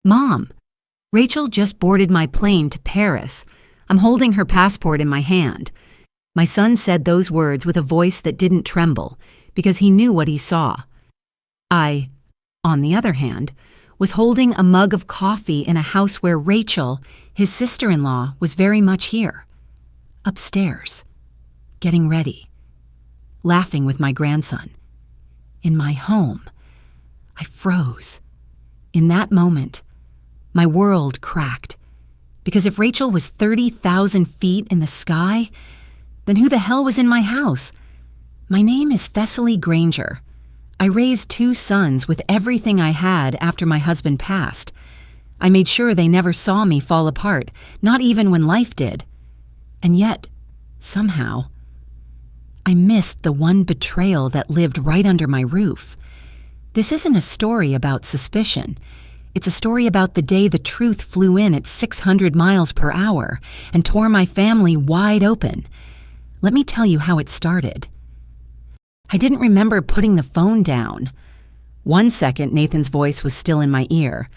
Mom, Rachel just boarded my plane to Paris. I'm holding her passport in my hand. My son said those words with a voice that didn't tremble, because he knew what he saw. I, on the other hand, was holding a mug of coffee in a house where Rachel, his sister-in-law, was very much here. Upstairs, getting ready, laughing with my grandson. In my home, I froze. In that moment, my world cracked. Because if Rachel was 30,000 feet in the sky, then who the hell was in my house? My name is Thessaly Granger. I raised 2 sons with everything I had after my husband passed. I made sure they never saw me fall apart, not even when life did. And yet, somehow, I missed the one betrayal that lived right under my roof. This isn't a story about suspicion. It's a story about the day the truth flew in at 600 miles per hour and tore my family wide open. Let me tell you how it started. I didn't remember putting the phone down. 1 second, Nathan's voice was still in my ear.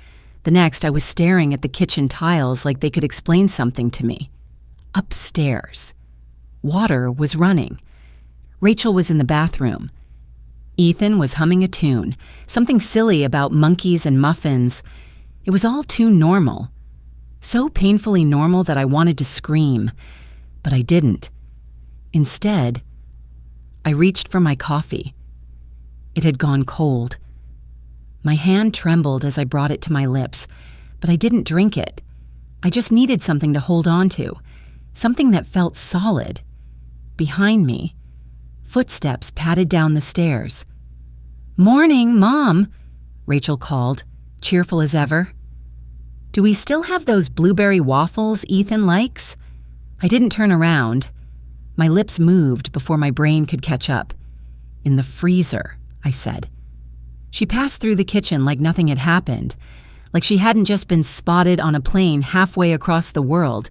The next, I was staring at the kitchen tiles like they could explain something to me. Upstairs. Water was running. Rachel was in the bathroom. Ethan was humming a tune, something silly about monkeys and muffins. It was all too normal. So painfully normal that I wanted to scream, but I didn't. Instead, I reached for my coffee. It had gone cold. My hand trembled as I brought it to my lips, but I didn't drink it. I just needed something to hold on to, something that felt solid. Behind me, footsteps padded down the stairs. "Morning, Mom," Rachel called, cheerful as ever. "Do we still have those blueberry waffles Ethan likes?" I didn't turn around. My lips moved before my brain could catch up. "In the freezer," I said. She passed through the kitchen like nothing had happened, like she hadn't just been spotted on a plane halfway across the world.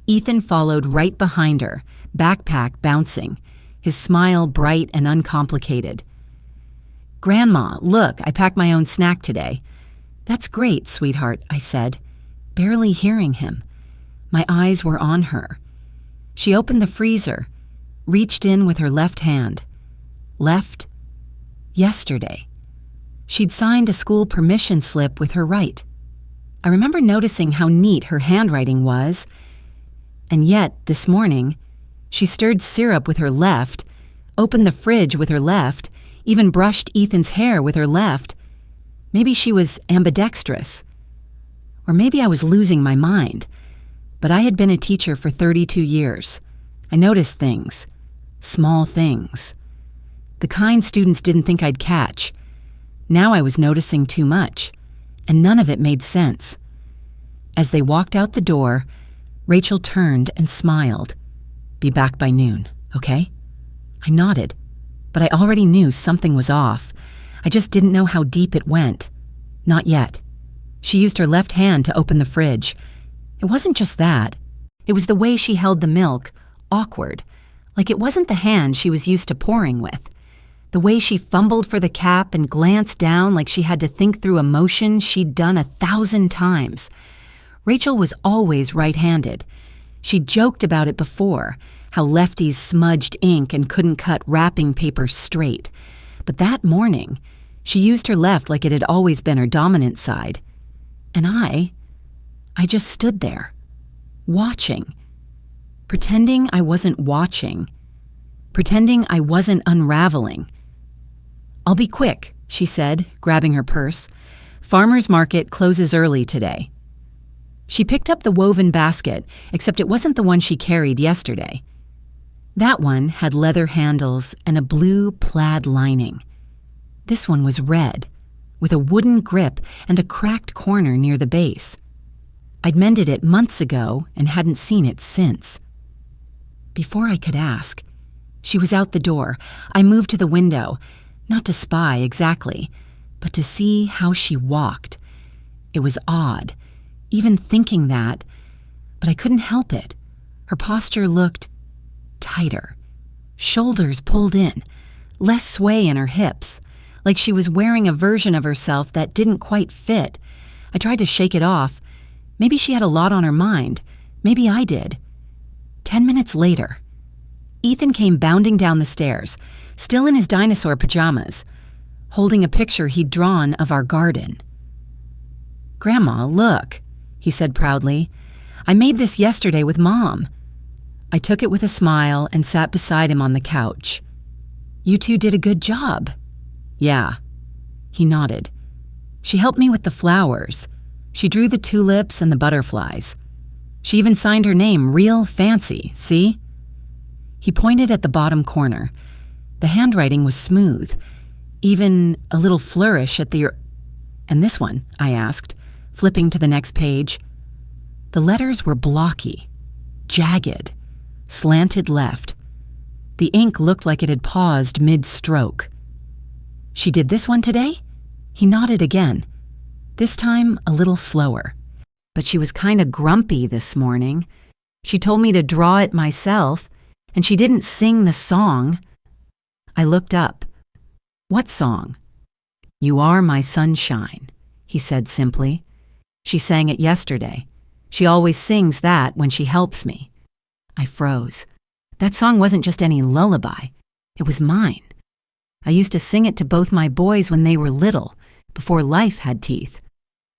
Ethan followed right behind her, backpack bouncing, his smile bright and uncomplicated. "Grandma, look, I packed my own snack today." "That's great, sweetheart," I said, barely hearing him. My eyes were on her. She opened the freezer, reached in with her left hand. Left? Yesterday. She'd signed a school permission slip with her right. I remember noticing how neat her handwriting was. And yet, this morning, she stirred syrup with her left, opened the fridge with her left, even brushed Ethan's hair with her left. Maybe she was ambidextrous. Or maybe I was losing my mind. But I had been a teacher for 32 years. I noticed things. Small things. The kind students didn't think I'd catch. Now I was noticing too much, and none of it made sense. As they walked out the door, Rachel turned and smiled. "Be back by noon, okay?" I nodded, but I already knew something was off. I just didn't know how deep it went. Not yet. She used her left hand to open the fridge. It wasn't just that. It was the way she held the milk, awkward, like it wasn't the hand she was used to pouring with. The way she fumbled for the cap and glanced down like she had to think through a motion she'd done 1,000 times. Rachel was always right-handed. She joked about it before, how lefties smudged ink and couldn't cut wrapping paper straight. But that morning, she used her left like it had always been her dominant side. And I just stood there, watching, pretending I wasn't watching, pretending I wasn't unraveling. "I'll be quick," she said, grabbing her purse. "Farmer's market closes early today." She picked up the woven basket, except it wasn't the one she carried yesterday. That one had leather handles and a blue plaid lining. This one was red, with a wooden grip and a cracked corner near the base. I'd mended it months ago and hadn't seen it since. Before I could ask, she was out the door. I moved to the window, not to spy exactly, but to see how she walked. It was odd, even thinking that, but I couldn't help it. Her posture looked tighter, shoulders pulled in, less sway in her hips, like she was wearing a version of herself that didn't quite fit. I tried to shake it off. Maybe she had a lot on her mind. Maybe I did. 10 minutes later, Ethan came bounding down the stairs, still in his dinosaur pajamas, holding a picture he'd drawn of our garden. "Grandma, look," he said proudly. "I made this yesterday with Mom." I took it with a smile and sat beside him on the couch. "You two did a good job." "Yeah." He nodded. "She helped me with the flowers. She drew the tulips and the butterflies. She even signed her name real fancy, see?" He pointed at the bottom corner. The handwriting was smooth, even a little flourish at the... "And this one?" I asked, flipping to the next page. The letters were blocky, jagged, slanted left. The ink looked like it had paused mid-stroke. "She did this one today?" He nodded again, this time a little slower. "But she was kinda grumpy this morning. She told me to draw it myself, and she didn't sing the song." I looked up. "What song?" "You Are My Sunshine," he said simply. "She sang it yesterday. She always sings that when she helps me." I froze. That song wasn't just any lullaby. It was mine. I used to sing it to both my boys when they were little, before life had teeth.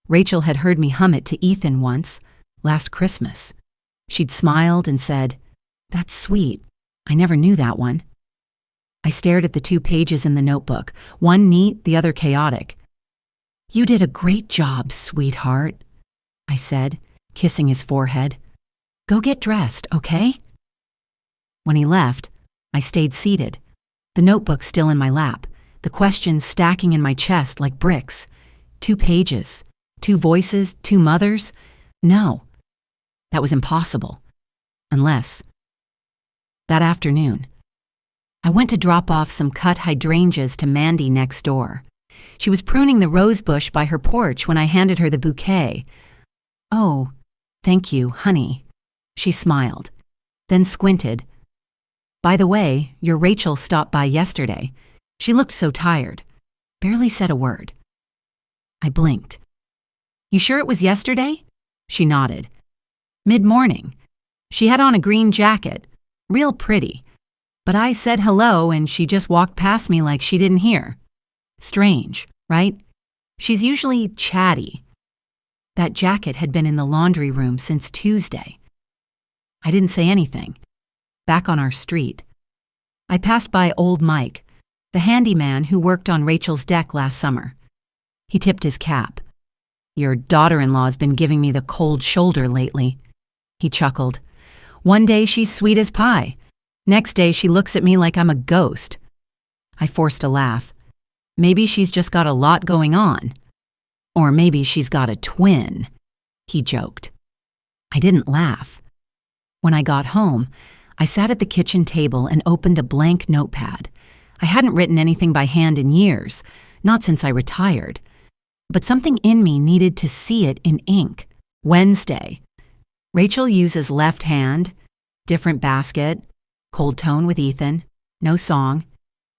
Rachel had heard me hum it to Ethan once, last Christmas. She'd smiled and said, "That's sweet. I never knew that one." I stared at the 2 pages in the notebook, one neat, the other chaotic. "You did a great job, sweetheart," I said, kissing his forehead. "Go get dressed, okay?" When he left, I stayed seated, the notebook still in my lap, the questions stacking in my chest like bricks. 2 pages, 2 voices, 2 mothers? No, that was impossible. Unless... That afternoon, I went to drop off some cut hydrangeas to Mandy next door. She was pruning the rose bush by her porch when I handed her the bouquet. "Oh, thank you, honey." She smiled, then squinted. "By the way, your Rachel stopped by yesterday. She looked so tired. Barely said a word." I blinked. "You sure it was yesterday?" She nodded. "Mid-morning. She had on a green jacket. Real pretty. But I said hello and she just walked past me like she didn't hear. Strange, right? She's usually chatty." That jacket had been in the laundry room since Tuesday. I didn't say anything. Back on our street, I passed by old Mike, the handyman who worked on Rachel's deck last summer. He tipped his cap. "Your daughter-in-law's been giving me the cold shoulder lately." He chuckled. "One day she's sweet as pie. Next day she looks at me like I'm a ghost." I forced a laugh. "Maybe she's just got a lot going on. Or maybe she's got a twin," he joked. I didn't laugh. When I got home, I sat at the kitchen table and opened a blank notepad. I hadn't written anything by hand in years, not since I retired. But something in me needed to see it in ink. Wednesday. Rachel uses left hand, different basket, cold tone with Ethan, no song.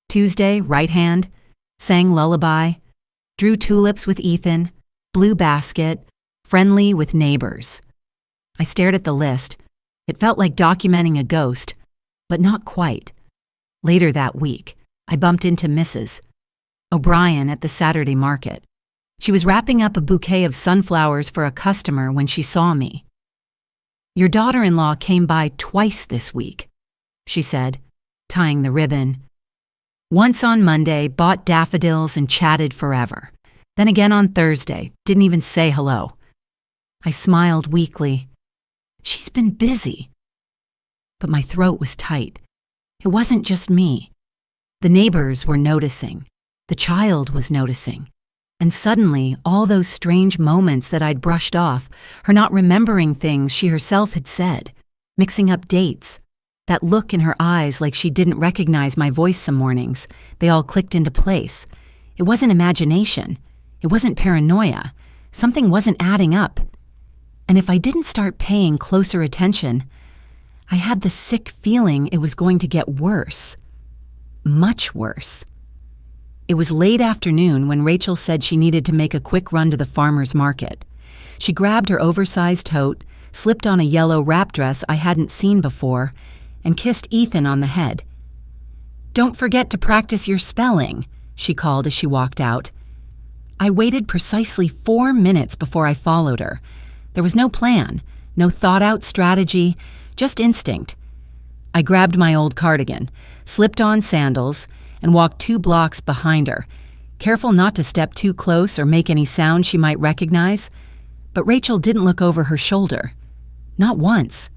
Tuesday, right hand, sang lullaby, drew tulips with Ethan, blue basket, friendly with neighbors. I stared at the list. It felt like documenting a ghost, but not quite. Later that week, I bumped into Mrs. O'Brien at the Saturday market. She was wrapping up a bouquet of sunflowers for a customer when she saw me. "Your daughter-in-law came by twice this week," she said, tying the ribbon. "Once on Monday, bought daffodils and chatted forever. Then again on Thursday, didn't even say hello." I smiled weakly. She's been busy. But my throat was tight. It wasn't just me. The neighbors were noticing. The child was noticing. And suddenly, all those strange moments that I'd brushed off, her not remembering things she herself had said, mixing up dates, that look in her eyes like she didn't recognize my voice some mornings, they all clicked into place. It wasn't imagination. It wasn't paranoia. Something wasn't adding up. And if I didn't start paying closer attention, I had the sick feeling it was going to get worse. Much worse. It was late afternoon when Rachel said she needed to make a quick run to the farmer's market. She grabbed her oversized tote, slipped on a yellow wrap dress I hadn't seen before, and kissed Ethan on the head. "Don't forget to practice your spelling," she called as she walked out. I waited precisely 4 minutes before I followed her. There was no plan, no thought-out strategy, just instinct. I grabbed my old cardigan, slipped on sandals, and walked 2 blocks behind her, careful not to step too close or make any sound she might recognize. But Rachel didn't look over her shoulder. Not once.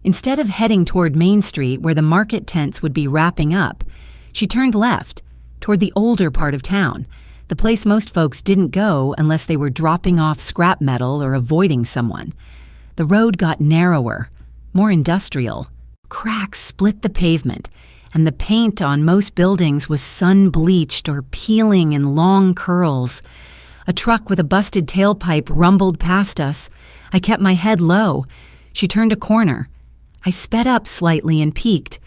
Instead of heading toward Main Street where the market tents would be wrapping up, she turned left, toward the older part of town, the place most folks didn't go unless they were dropping off scrap metal or avoiding someone. The road got narrower, more industrial. Cracks split the pavement, and the paint on most buildings was sun-bleached or peeling in long curls. A truck with a busted tailpipe rumbled past us. I kept my head low. She turned a corner. I sped up slightly and peeked.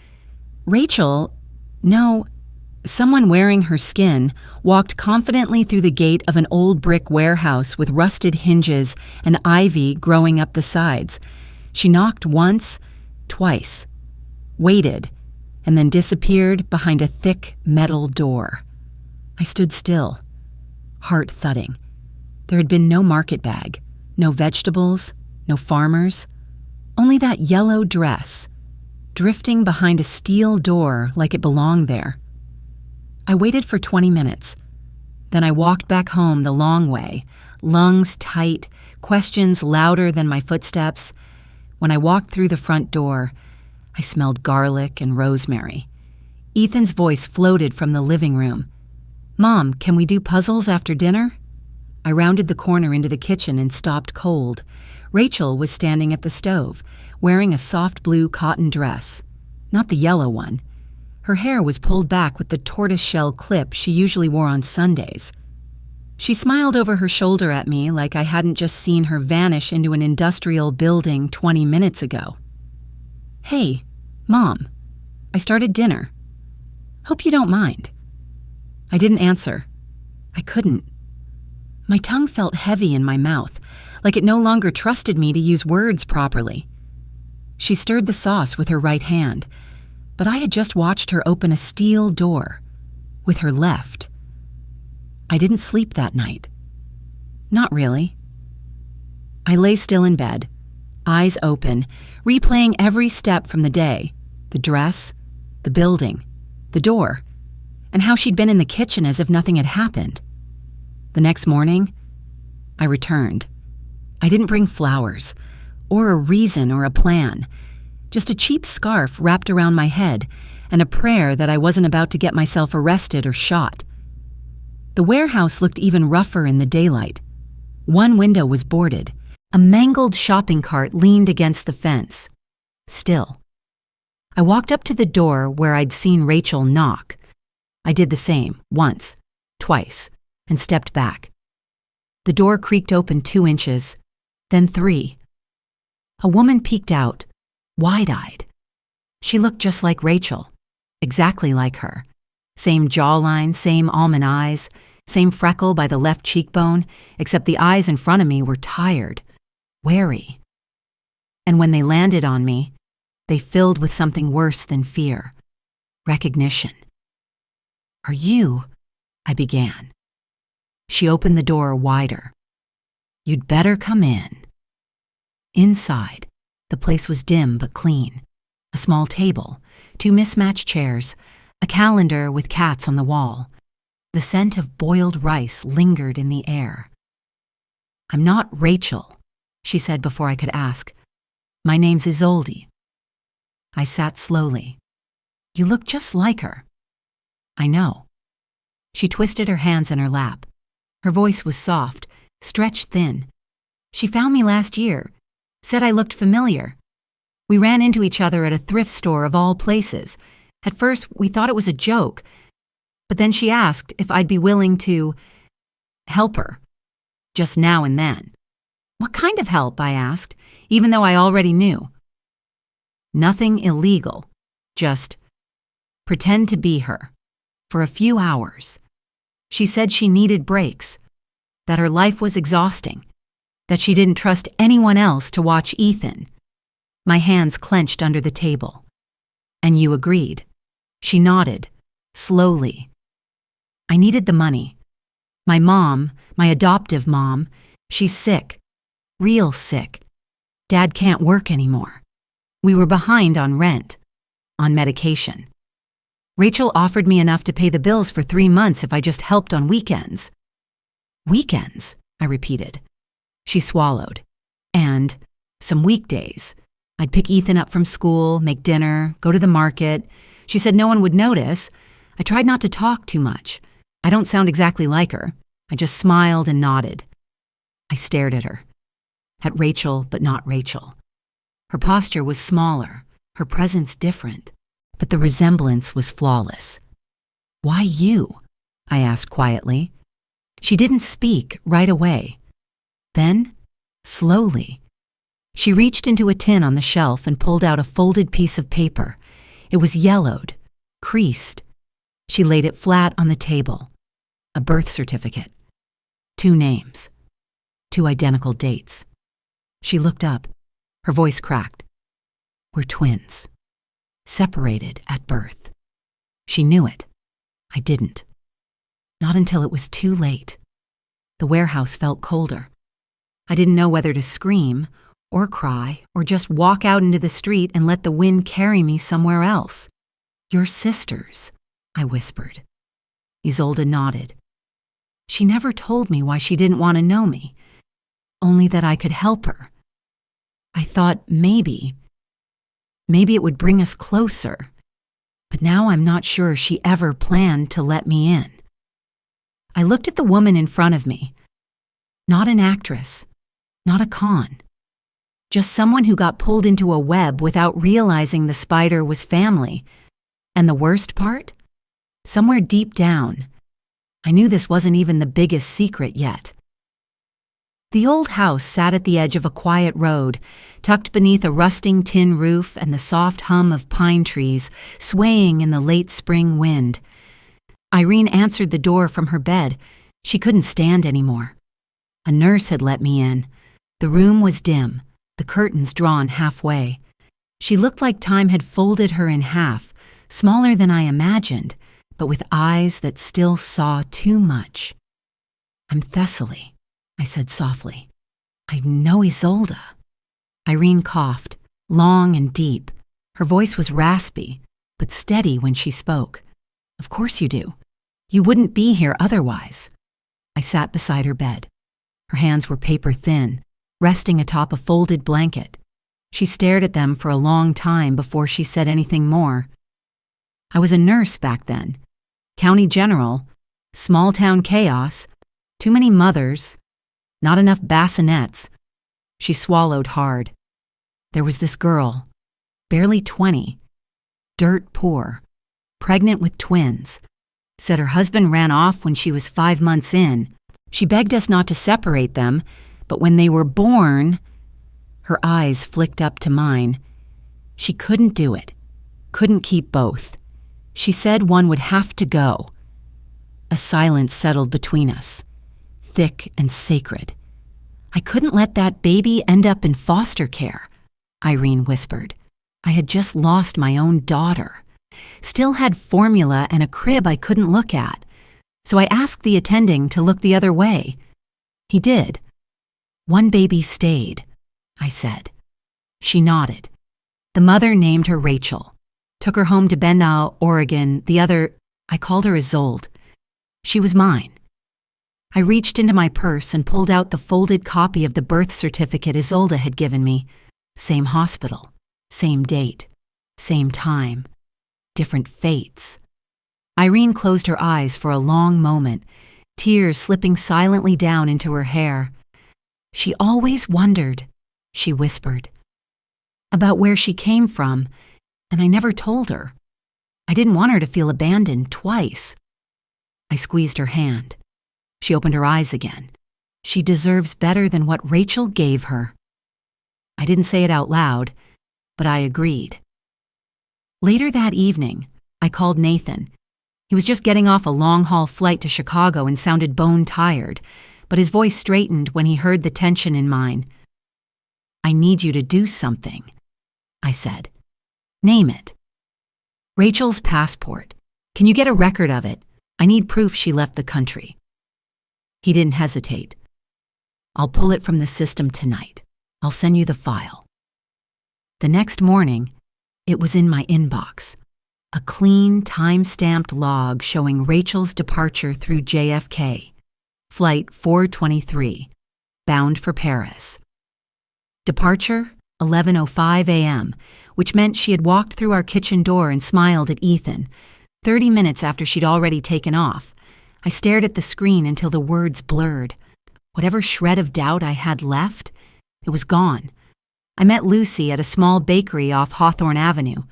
Someone wearing her skin walked confidently through the gate of an old brick warehouse with rusted hinges and ivy growing up the sides. She knocked once, twice, waited, and then disappeared behind a thick metal door. I stood still, heart thudding. There had been no market bag, no vegetables, no farmers, only that yellow dress, drifting behind a steel door like it belonged there. I waited for 20 minutes. Then I walked back home the long way, lungs tight, questions louder than my footsteps. When I walked through the front door, I smelled garlic and rosemary. Ethan's voice floated from the living room. "Mom, can we do puzzles after dinner?" I rounded the corner into the kitchen and stopped cold. Rachel was standing at the stove, wearing a soft blue cotton dress, not the yellow one. Her hair was pulled back with the tortoiseshell clip she usually wore on Sundays. She smiled over her shoulder at me like I hadn't just seen her vanish into an industrial building 20 minutes ago. "Hey, Mom, I started dinner. Hope you don't mind." I didn't answer. I couldn't. My tongue felt heavy in my mouth, like it no longer trusted me to use words properly. She stirred the sauce with her right hand, but I had just watched her open a steel door with her left. I didn't sleep that night. Not really. I lay still in bed, eyes open, replaying every step from the day, the dress, the building, the door, and how she'd been in the kitchen as if nothing had happened. The next morning, I returned. I didn't bring flowers, or a reason or a plan, just a cheap scarf wrapped around my head and a prayer that I wasn't about to get myself arrested or shot. The warehouse looked even rougher in the daylight. One window was boarded. A mangled shopping cart leaned against the fence. Still. I walked up to the door where I'd seen Rachel knock. I did the same, once, twice, and stepped back. The door creaked open 2 inches, then 3. A woman peeked out, wide-eyed. She looked just like Rachel, exactly like her. Same jawline, same almond eyes, same freckle by the left cheekbone, except the eyes in front of me were tired, wary. And when they landed on me, they filled with something worse than fear, recognition. "Are you?" I began. She opened the door wider. "You'd better come in." Inside, the place was dim but clean. A small table, 2 mismatched chairs, a calendar with cats on the wall. The scent of boiled rice lingered in the air. "I'm not Rachel," she said before I could ask. "My name's Isolde." I sat slowly. "You look just like her." "I know." She twisted her hands in her lap. Her voice was soft, stretched thin. "She found me last year, said I looked familiar. We ran into each other at a thrift store of all places. At first, we thought it was a joke, but then she asked if I'd be willing to help her, just now and then." "What kind of help?" I asked, even though I already knew. "Nothing illegal, just pretend to be her. for a few hours. She said she needed breaks, that her life was exhausting, that she didn't trust anyone else to watch Ethan. My hands clenched under the table. And you agreed. She nodded, slowly. I needed the money. My mom, my adoptive mom, she's sick, real sick. Dad can't work anymore. We were behind on rent, on medication. Rachel offered me enough to pay the bills for 3 months if I just helped on weekends. Weekends, I repeated. She swallowed. And some weekdays. I'd pick Ethan up from school, make dinner, go to the market. She said no one would notice. I tried not to talk too much. I don't sound exactly like her. I just smiled and nodded. I stared at her. At Rachel, but not Rachel. Her posture was smaller, her presence different, but the resemblance was flawless. Why you? I asked quietly. She didn't speak right away. Then, slowly, she reached into a tin on the shelf and pulled out a folded piece of paper. It was yellowed, creased. She laid it flat on the table. A birth certificate. 2 names. 2 identical dates. She looked up. Her voice cracked. We're twins. Separated at birth. She knew it. I didn't. Not until it was too late. The warehouse felt colder. I didn't know whether to scream or cry or just walk out into the street and let the wind carry me somewhere else. Your sisters, I whispered. Isolde nodded. She never told me why she didn't want to know me, only that I could help her. I thought maybe it would bring us closer, but now I'm not sure she ever planned to let me in. I looked at the woman in front of me. Not an actress, not a con. Just someone who got pulled into a web without realizing the spider was family. And the worst part? Somewhere deep down, I knew this wasn't even the biggest secret yet. The old house sat at the edge of a quiet road, tucked beneath a rusting tin roof and the soft hum of pine trees swaying in the late spring wind. Irene answered the door from her bed. She couldn't stand anymore. A nurse had let me in. The room was dim, the curtains drawn halfway. She looked like time had folded her in half, smaller than I imagined, but with eyes that still saw too much. I'm Thessaly, I said softly. I know Isolde. Irene coughed, long and deep. Her voice was raspy, but steady when she spoke. Of course you do. You wouldn't be here otherwise. I sat beside her bed. Her hands were paper thin, resting atop a folded blanket. She stared at them for a long time before she said anything more. I was a nurse back then. County general, small-town chaos, too many mothers, not enough bassinets. She swallowed hard. There was this girl, barely 20, dirt poor, pregnant with twins. Said her husband ran off when she was 5 months in. She begged us not to separate them, but when they were born, her eyes flicked up to mine. She couldn't do it, couldn't keep both. She said one would have to go. A silence settled between us, thick and sacred. I couldn't let that baby end up in foster care, Irene whispered. I had just lost my own daughter. Still had formula and a crib I couldn't look at, so I asked the attending to look the other way. He did. One baby stayed, I said. She nodded. The mother named her Rachel. Took her home to Bend, Oregon. The other, I called her Isolde. She was mine. I reached into my purse and pulled out the folded copy of the birth certificate Isolde had given me. Same hospital, same date, same time. Different fates. Irene closed her eyes for a long moment, tears slipping silently down into her hair. She always wondered, she whispered, about where she came from, and I never told her. I didn't want her to feel abandoned twice. I squeezed her hand. She opened her eyes again. She deserves better than what Rachel gave her. I didn't say it out loud, but I agreed. Later that evening, I called Nathan. He was just getting off a long-haul flight to Chicago and sounded bone-tired, but his voice straightened when he heard the tension in mine. "I need you to do something," I said. "Name it." "Rachel's passport. Can you get a record of it? I need proof she left the country." He didn't hesitate. "I'll pull it from the system tonight. I'll send you the file." The next morning, it was in my inbox. A clean, time-stamped log showing Rachel's departure through JFK, Flight 423, bound for Paris. Departure, 11:05 a.m., which meant she had walked through our kitchen door and smiled at Ethan, 30 minutes after she'd already taken off. I stared at the screen until the words blurred. Whatever shred of doubt I had left, it was gone. I met Lucy at a small bakery off Hawthorne Avenue.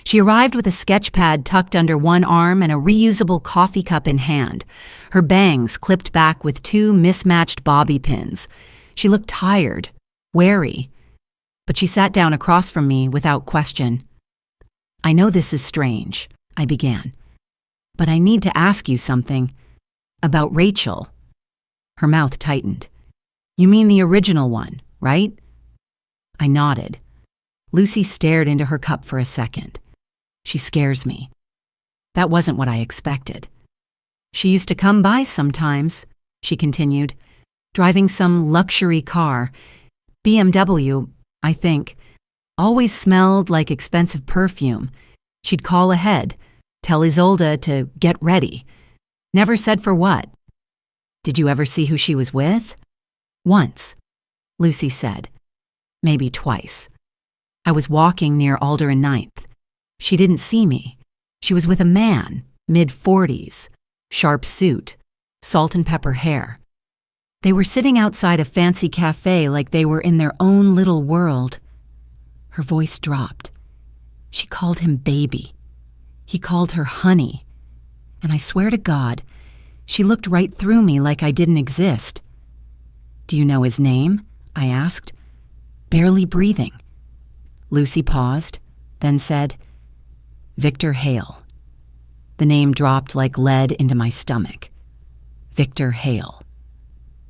She arrived with a sketch pad tucked under one arm and a reusable coffee cup in hand, her bangs clipped back with 2 mismatched bobby pins. She looked tired, wary, but she sat down across from me without question. "I know this is strange," I began, "but I need to ask you something about Rachel." Her mouth tightened. "You mean the original one, right?" I nodded. Lucy stared into her cup for a second. "She scares me." That wasn't what I expected. "She used to come by sometimes," she continued, "driving some luxury car. BMW, I think. Always smelled like expensive perfume. She'd call ahead, tell Isolde to get ready. Never said for what." "Did you ever see who she was with?" "Once," Lucy said. "Maybe twice. I was walking near Alder and Ninth. She didn't see me. She was with a man, mid-40s, sharp suit, salt and pepper hair. They were sitting outside a fancy cafe like they were in their own little world." Her voice dropped. She called him baby. He called her honey. And I swear to God, she looked right through me like I didn't exist. "Do you know his name?" I asked, barely breathing. Lucy paused, then said, "Victor Hale." The name dropped like lead into my stomach. Victor Hale.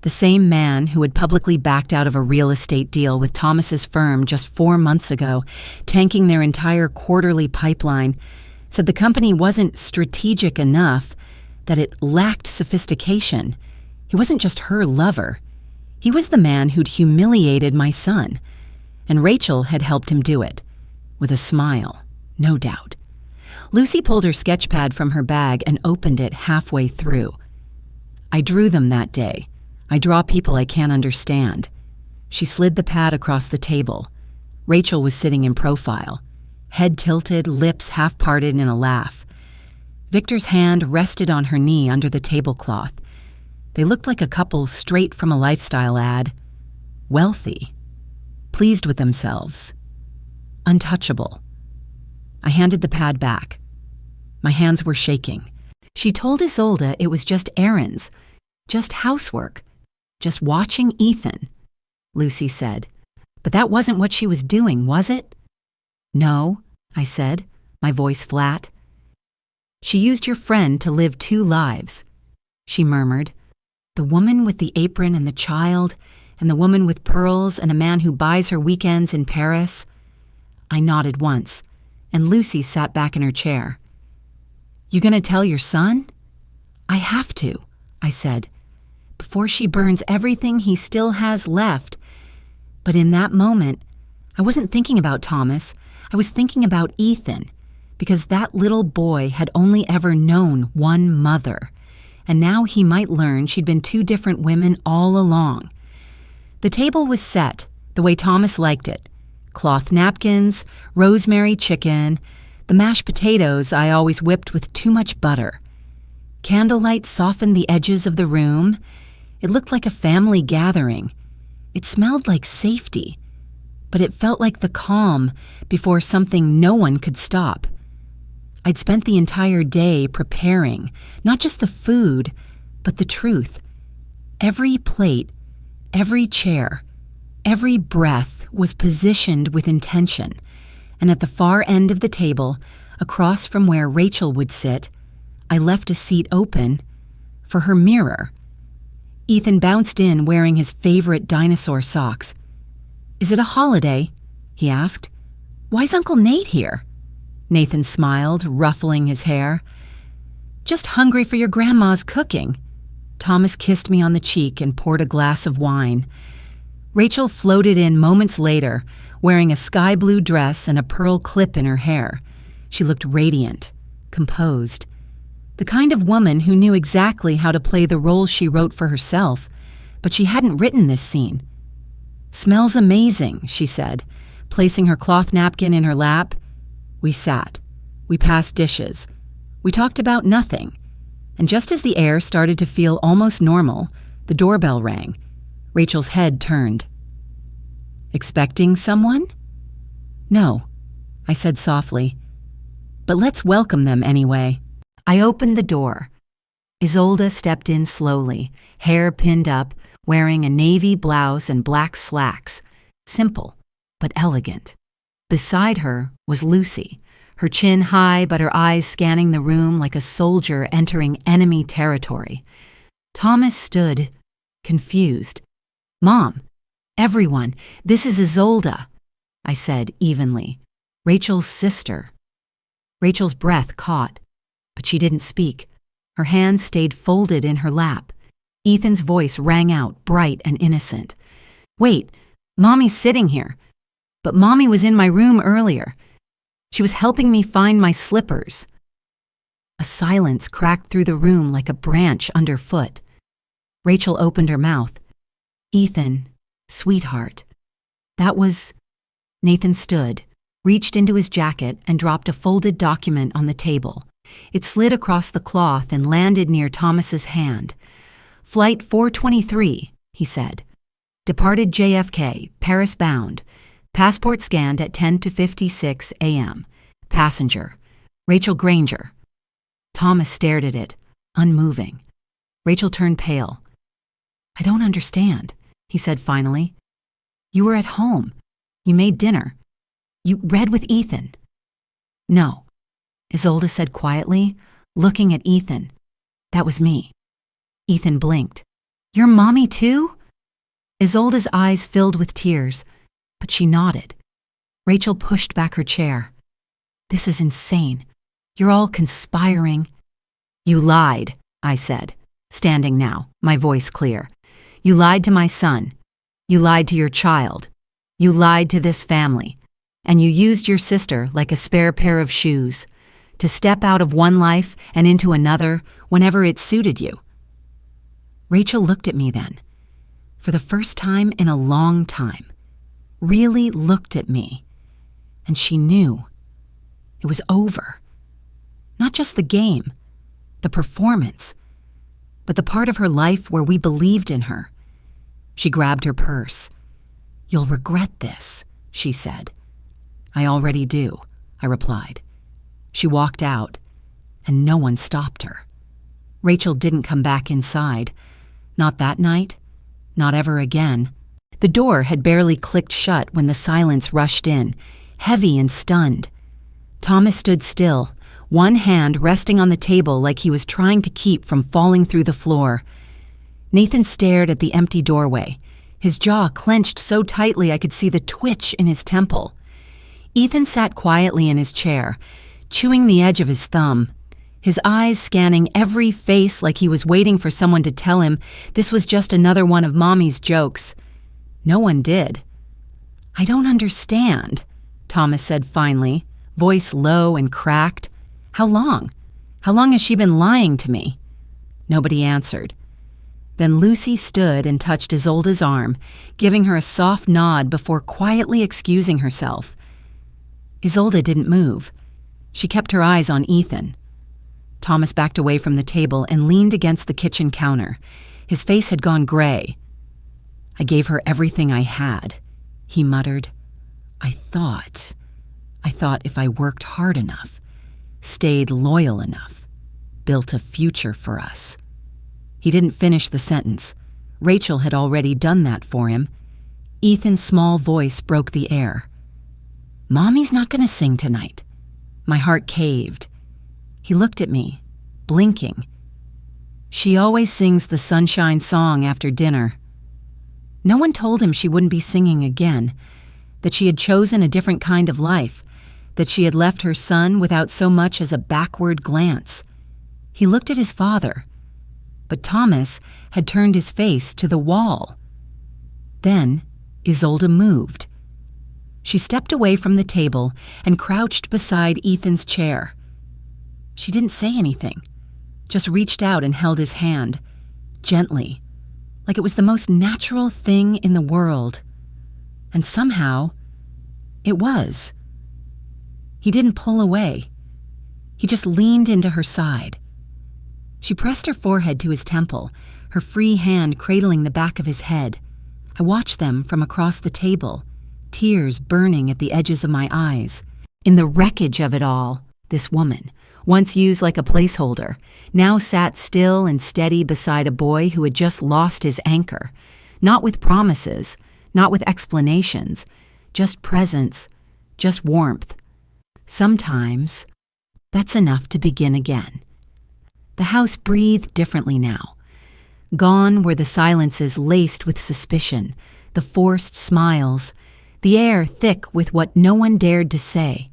The same man who had publicly backed out of a real estate deal with Thomas's firm just 4 months ago, tanking their entire quarterly pipeline, said the company wasn't strategic enough, that it lacked sophistication. He wasn't just her lover. He was the man who'd humiliated my son. And Rachel had helped him do it. With a smile, no doubt. Lucy pulled her sketch pad from her bag and opened it halfway through. "I drew them that day. I draw people I can't understand." She slid the pad across the table. Rachel was sitting in profile, head tilted, lips half-parted in a laugh. Victor's hand rested on her knee under the tablecloth. They looked like a couple straight from a lifestyle ad. Wealthy. Pleased with themselves. Untouchable. I handed the pad back. My hands were shaking. She told Isolde it was just errands, just housework, just watching Ethan, Lucy said. But that wasn't what she was doing, was it? "No," I said, my voice flat. "She used your friend to live 2 lives, she murmured. The woman with the apron and the child, and the woman with pearls and a man who buys her weekends in Paris." I nodded once, and Lucy sat back in her chair. "You gonna tell your son?" "I have to," I said, "before she burns everything he still has left." But in that moment, I wasn't thinking about Thomas. I was thinking about Ethan, because that little boy had only ever known one mother, and now he might learn she'd been 2 different women all along. The table was set the way Thomas liked it. Cloth napkins, rosemary chicken, the mashed potatoes I always whipped with too much butter. Candlelight softened the edges of the room. It looked like a family gathering. It smelled like safety, but it felt like the calm before something no one could stop. I'd spent the entire day preparing, not just the food, but the truth. Every plate, every chair, every breath was positioned with intention, and at the far end of the table, across from where Rachel would sit, I left a seat open for her mirror. Ethan bounced in wearing his favorite dinosaur socks. "Is it a holiday?" he asked. "Why's Uncle Nate here?" Nathan smiled, ruffling his hair. "Just hungry for your grandma's cooking." Thomas kissed me on the cheek and poured a glass of wine. Rachel floated in moments later, wearing a sky blue dress and a pearl clip in her hair. She looked radiant, composed. The kind of woman who knew exactly how to play the role she wrote for herself, but she hadn't written this scene. "Smells amazing," she said, placing her cloth napkin in her lap. We sat. We passed dishes. We talked about nothing. And just as the air started to feel almost normal, the doorbell rang. Rachel's head turned. "Expecting someone?" "No," I said softly. "But let's welcome them anyway." I opened the door. Isolde stepped in slowly, hair pinned up, wearing a navy blouse and black slacks. Simple, but elegant. Beside her was Lucy, her chin high but her eyes scanning the room like a soldier entering enemy territory. Thomas stood, confused. "Mom, everyone, this is Isolde," I said evenly. "Rachel's sister." Rachel's breath caught, but she didn't speak. Her hands stayed folded in her lap. Ethan's voice rang out, bright and innocent. "Wait, Mommy's sitting here. But Mommy was in my room earlier. She was helping me find my slippers." A silence cracked through the room like a branch underfoot. Rachel opened her mouth. "Ethan, sweetheart." That was... Nathan stood, reached into his jacket, and dropped a folded document on the table. It slid across the cloth and landed near Thomas's hand. "Flight 423, he said. "Departed JFK, Paris bound. Passport scanned at 10:56 a.m. Passenger, Rachel Granger." Thomas stared at it, unmoving. Rachel turned pale. "I don't understand," he said finally. "You were at home. You made dinner. You read with Ethan." "No," Isolde said quietly, looking at Ethan. "That was me." Ethan blinked. "You're Mommy too?" Isolde's eyes filled with tears, but she nodded. Rachel pushed back her chair. "This is insane. You're all conspiring." "You lied," I said, standing now, my voice clear. "You lied to my son. You lied to your child. You lied to this family. And you used your sister like a spare pair of shoes to step out of one life and into another whenever it suited you." Rachel looked at me then, for the first time in a long time, really looked at me, and she knew. It was over. Not just the game, the performance, but the part of her life where we believed in her. She grabbed her purse. "You'll regret this," she said. "I already do," I replied. She walked out, and no one stopped her. Rachel didn't come back inside. Not that night, not ever again. The door had barely clicked shut when the silence rushed in, heavy and stunned. Thomas stood still, one hand resting on the table like he was trying to keep from falling through the floor. Nathan stared at the empty doorway, his jaw clenched so tightly I could see the twitch in his temple. Ethan sat quietly in his chair, chewing the edge of his thumb, his eyes scanning every face like he was waiting for someone to tell him this was just another one of Mommy's jokes. No one did. "I don't understand," Thomas said finally, voice low and cracked. "How long? How long has she been lying to me?" Nobody answered. Then Lucy stood and touched Isolde's arm, giving her a soft nod before quietly excusing herself. Isolde didn't move. She kept her eyes on Ethan. Thomas backed away from the table and leaned against the kitchen counter. His face had gone gray. "I gave her everything I had," he muttered. I thought if I worked hard enough, stayed loyal enough, built a future for us." He didn't finish the sentence. Rachel had already done that for him. Ethan's small voice broke the air. "Mommy's not going to sing tonight." My heart caved. He looked at me, blinking. She always sings the sunshine song after dinner. No one told him she wouldn't be singing again, that she had chosen a different kind of life, that she had left her son without so much as a backward glance. He looked at his father, but Thomas had turned his face to the wall. Then Isolde moved. She stepped away from the table and crouched beside Ethan's chair. She didn't say anything, just reached out and held his hand, gently, like it was the most natural thing in the world. And somehow, it was. He didn't pull away. He just leaned into her side. She pressed her forehead to his temple, her free hand cradling the back of his head. I watched them from across the table, tears burning at the edges of my eyes. In the wreckage of it all, this woman, once used like a placeholder, now sat still and steady beside a boy who had just lost his anchor, not with promises, not with explanations, just presence, just warmth. Sometimes, that's enough to begin again. The house breathed differently now. Gone were the silences laced with suspicion, the forced smiles, the air thick with what no one dared to say.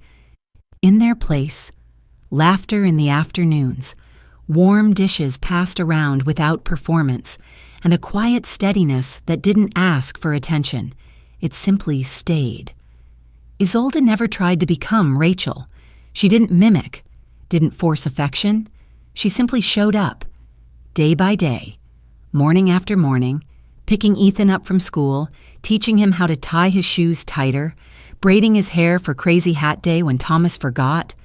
In their place, laughter in the afternoons, warm dishes passed around without performance, and a quiet steadiness that didn't ask for attention. It simply stayed. Isolde never tried to become Rachel. She didn't mimic, didn't force affection. She simply showed up, day by day, morning after morning, picking Ethan up from school, teaching him how to tie his shoes tighter, braiding his hair for crazy hat day when Thomas forgot.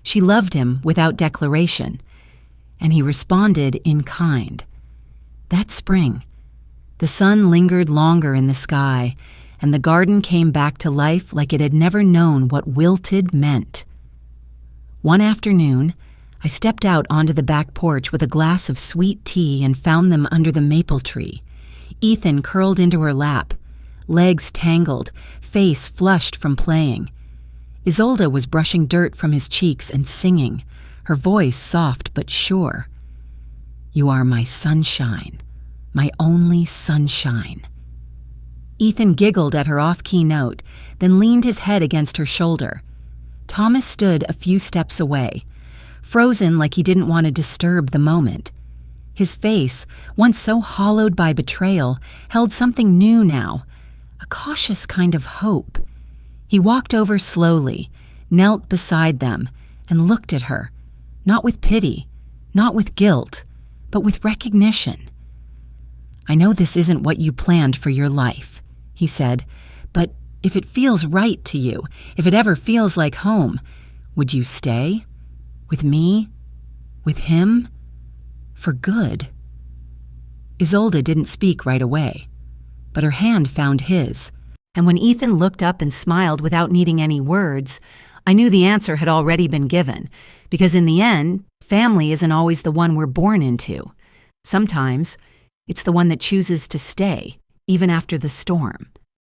She loved him without declaration, and he responded in kind. That spring, the sun lingered longer in the sky, and the garden came back to life like it had never known what wilted meant. One afternoon, I stepped out onto the back porch with a glass of sweet tea and found them under the maple tree. Ethan curled into her lap, legs tangled, face flushed from playing. Isolde was brushing dirt from his cheeks and singing, her voice soft but sure. "You are my sunshine, my only sunshine." Ethan giggled at her off-key note, then leaned his head against her shoulder. Thomas stood a few steps away, frozen like he didn't want to disturb the moment. His face, once so hollowed by betrayal, held something new now, a cautious kind of hope. He walked over slowly, knelt beside them, and looked at her, not with pity, not with guilt, but with recognition. "I know this isn't what you planned for your life," he said, "but if it feels right to you, if it ever feels like home, would you stay? With me? With him? For good?" Isolde didn't speak right away, but her hand found his, and when Ethan looked up and smiled without needing any words, I knew the answer had already been given, because in the end, family isn't always the one we're born into. Sometimes, it's the one that chooses to stay, even after the storm.